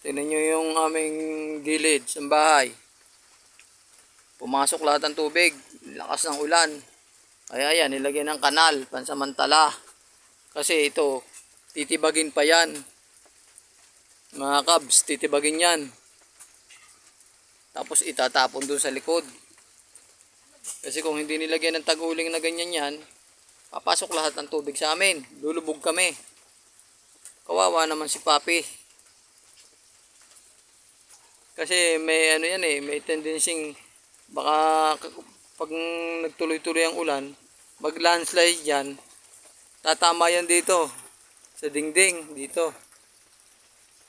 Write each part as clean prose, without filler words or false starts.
Tingnan nyo yung aming gilid sa bahay. Pumasok lahat ng tubig. Lakas ng ulan. Kaya yan, nilagyan ng kanal, pansamantala. Kasi ito, titibagin pa yan. Mga kabs, titibagin yan. Tapos itatapon dun sa likod. Kasi kung hindi nilagyan ng tag-uling na ganyan yan, papasok lahat ng tubig sa amin. Lulubog kami. Kawawa naman si Papi. Kasi may ano yan may tendencying baka pag nagtuloy-tuloy ang ulan, mag-landslide yan, tatama yan dito, sa dingding, dito.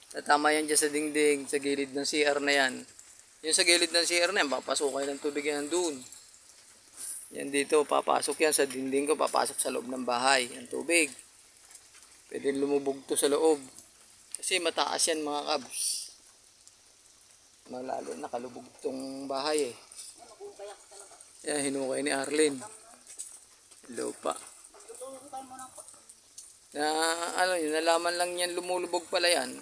Tatama yan dyan sa dingding, sa gilid ng CR na yan. Yung sa gilid ng CR na yan, papasok kayo ng tubig yan doon. Yan dito, papasok yan sa dingding ko, papasok sa loob ng bahay, ang tubig. Pwede lumubog to sa loob. Kasi mataas yan mga kabs. Malalo nakalubog tong bahay Yan, hinukay ni Arlene. Hello pa. Na ano yun, nalaman lang yan lumulubog pala yan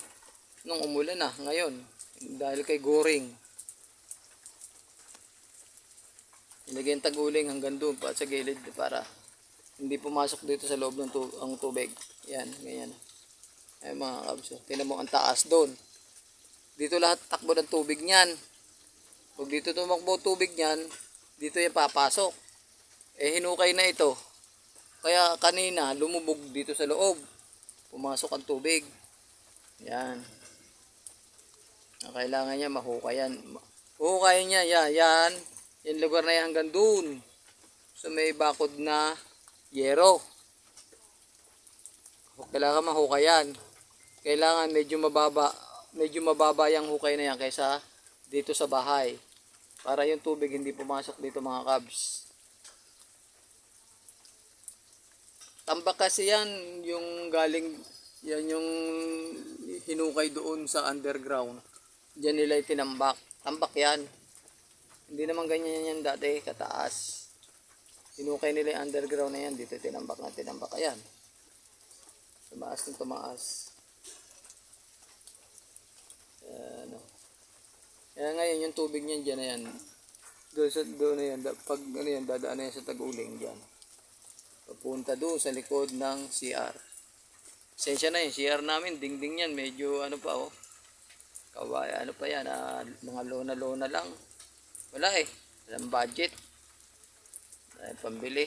nung umulan na ngayon. Dahil kay Goring. Ilagay ang taguling hanggang doon pa sa gilid para hindi pumasok dito sa loob ng ang tubig. Yan, ganyan. Ay mga kabs. Tingnan mo ang taas doon. Dito lahat takbo ng tubig niyan. Pag dito tumakbo tubig niyan, dito yan papasok. Hinukay na ito. Kaya kanina lumubog dito sa loob. Pumasok ang tubig. Yan. Kailangan niya mahukayan. Hukayan niya, yan. Yung lugar na yan hanggang doon. So may bakod na yero. Kailangan mahukayan. Kailangan medyo mababa yung hukay na yan kaysa dito sa bahay. Para yung tubig hindi pumasok dito mga kabs. Tambak kasi yan yung galing, yan yung hinukay doon sa underground. Diyan nila itinambak. Tambak yan. Hindi naman ganyan yan dati, kataas. Hinukay nila yung underground na yan. Dito tinambak na tinambak. Ayan. Tumaas ng tumaas. Kaya ngayon yung tubig niyan dyan na yan. Doon na yan. Pag ano yan, dadaan na yan sa tag-uling dyan. Papunta doon sa likod ng CR. Sensya na yung CR namin. Dingding yan. Medyo ano pa Kawaya ano pa yan. Mga lona-lona lang. Wala walang budget. Dahil pambili.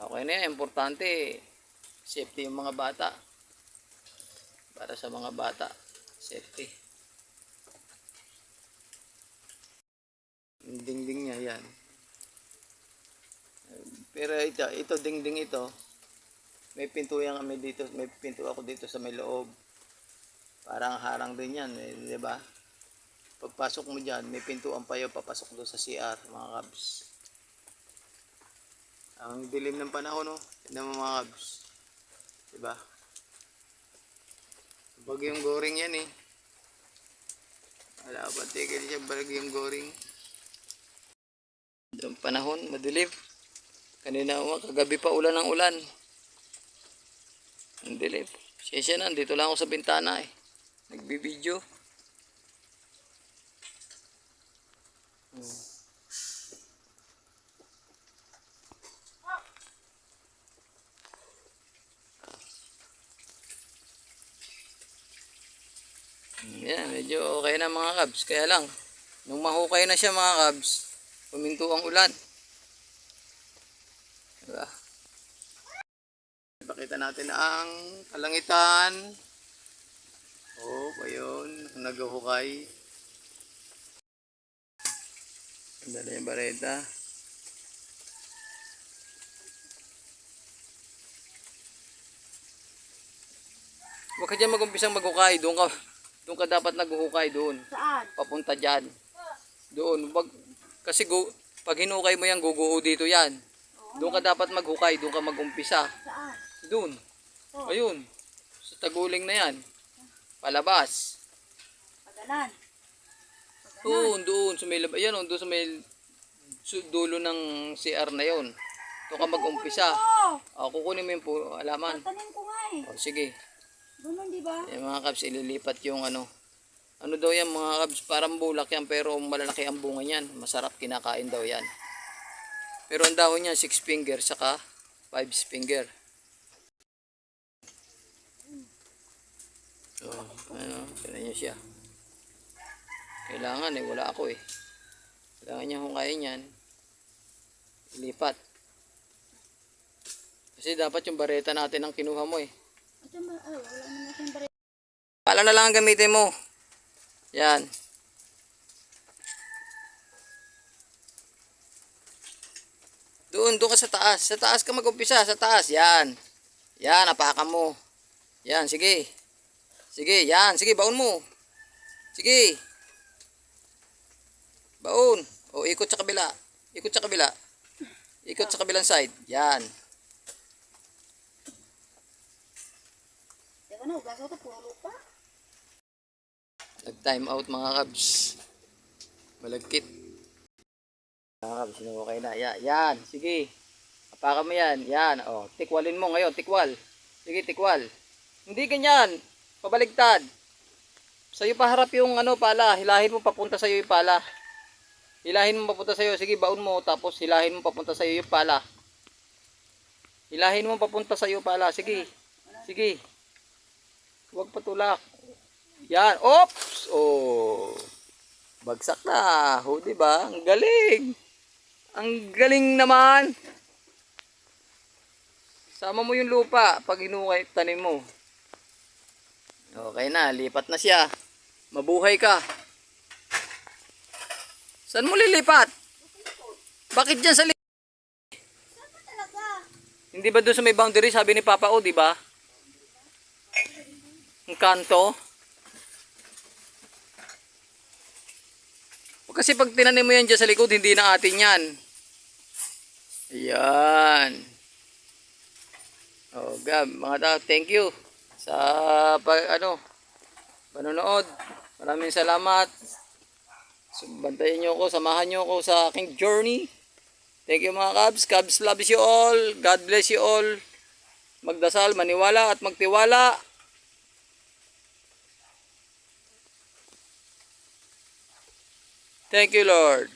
Okay na yan. Importante. Safety yung mga bata. Para sa mga bata. Safety. Dingding niya yan. Pero ito dingding ito. May pinto yan kami dito. May pinto ako dito sa may loob. Parang harang din yan. Di ba? Pagpasok mo dyan, may pintuan pa yun. Papasok doon sa CR mga kabs. Ang dilim ng panahon Tignan mo mga kabs. Diba? Bagyong Goring yan Wala ba tigil siya bagyong Goring. Ang panahon, madilim. Kanina kagabi pa ulan ng ulan. Ang dilim. Siyensya na, dito lang ako sa bintana Nagbibideo. Yan, medyo okay na mga kabs. Kaya lang, nung mahukay na siya mga kabs, puminto ang ulan. Diba? Ipakita natin ang kalangitan. Ayun, naghuhukay. Ganda na yung bareta. Huwag ka dyan mag-umpisang maghukay. Doon ka dapat naghuhukay doon. Saan? Papunta dyan. Doon. Kasi pag hinukay mo yan, guguho dito yan. Doon ka dapat maghukay. Doon ka mag-umpisa. Saan? Doon. Ayun. Sa taguling na yan. Palabas. Paganan. Doon. Sa may labas. Yan doon sa may dulo ng CR na yon. Doon ka mag-umpisa. Kukunin mo yung halaman. Tanim ko nga Sige. Ganun, di ba? Mga kabs, ililipat yung Ano daw yan mga kabs, parang bulak yan pero malalaki ang bunga niyan. Masarap, kinakain daw yan. Pero ang dahon niya 6 finger saka 5 finger. So, ano, tignan niyo siya. Kailangan wala ako Kailangan niya hukayin yan. Ilipat. Kasi dapat yung bareta natin ang kinuha mo Wala naman natin bari. Pala na lang ang gamitin mo. Yan. Doon ka sa taas. Sa taas ka mag-umpisa. Sa taas. Yan. Yan, apakan mo. Yan, sige. Sige, yan. Sige, baon mo. Sige. Baon. O, ikot sa kabila. Ikot sa kabila. Ikot sa kabilang side. Yan. Teka na, ugasaw to, puro lupa. Nag-time out mga kabs. Malagkit. Mga kabs, sinukay na. Yan, sige. Apakan mo yan. Yan, tikwalin mo ngayon, tikwal. Sige, tikwal. Hindi ganyan. Pabaligtad. Sa'yo paharap yung pala. Hilahin mo papunta sa'yo yung pala. Hilahin mo papunta sa'yo. Sige, baon mo. Tapos hilahin mo papunta sa'yo yung pala. Hilahin mo papunta sa'yo yung pala. Sige. Sige. Huwag patulak. Yan. Oops! Oh. Bagsak na. Diba? Ang galing. Ang galing naman. Sama mo yung lupa pag hinukay tanim mo. Okay na. Lipat na siya. Mabuhay ka. Saan mo lilipat? Bakit dyan sa lipat? Saan ba talaga? Hindi ba doon sa may boundary? Sabi ni Papa O, di ba? Ang kanto. Kasi pag tinanim mo yan dyan sa likod, hindi na atin yan. Ayan. Oh, Gab, mga tao, thank you sa panonood. Maraming salamat. So, bantayan nyo ako, samahan nyo ako sa aking journey. Thank you mga Cubs. Cubs loves you all. God bless you all. Magdasal, maniwala at magtiwala. Thank you, Lord.